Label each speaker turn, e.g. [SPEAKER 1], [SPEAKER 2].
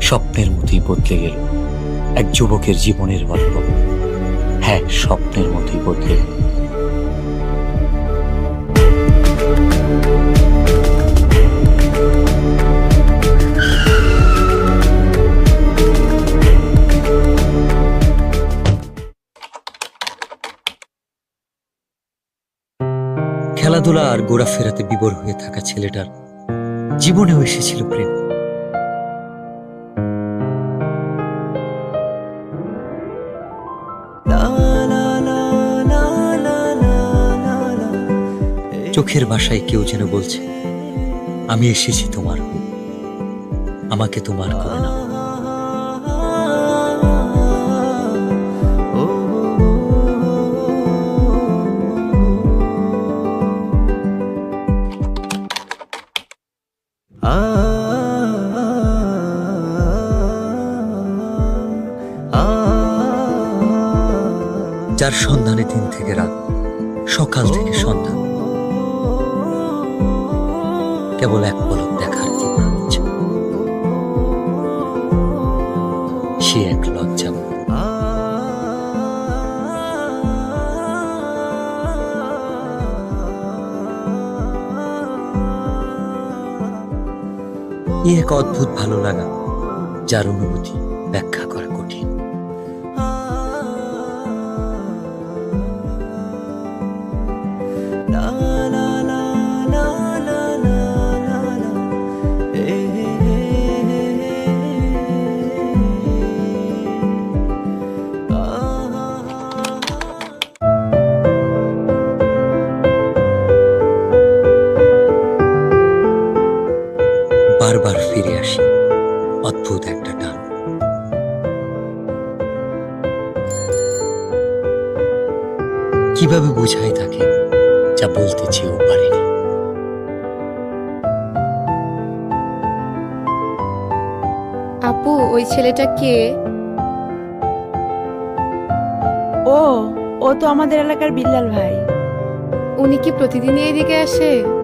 [SPEAKER 1] স্বপ্নের মতোই বদলে গেল এক যুবকের জীবনের গল্প। হ্যাঁ, স্বপ্নের মতোই বদলে গেল। খেলাধুলা আর ঘোরাফেরাতে বিভোর হয়ে থাকা ছেলেটার জীবনেও এসেছিল প্রেম। চোখের ভাষায় কেউ যেন বলছে, আমি এসেছি তোমার হয়ে, আমাকে তোমার করে নাও। যার সন্ধানে দিন থেকে রাত, সকাল থেকে সন্ধ্যা, কেবল এক পলক দেখার তীব্র ইচ্ছা। সে এক লজ্জা। এক অদ্ভুত ভালো লাগা, যার অনুভূতি ব্যাখ্যা করা কঠিন। বারবার ফিরে আসি অদ্ভুত একটা টান। কিভাবে বুঝাই তাকে যা বলতে চেয়েও পারিনি।
[SPEAKER 2] আপু, ওই ছেলেটা কে?
[SPEAKER 3] ও তো আমাদের এলাকার বিল্লাল ভাই।
[SPEAKER 2] উনি কি প্রতিদিনই এদিকে আসে?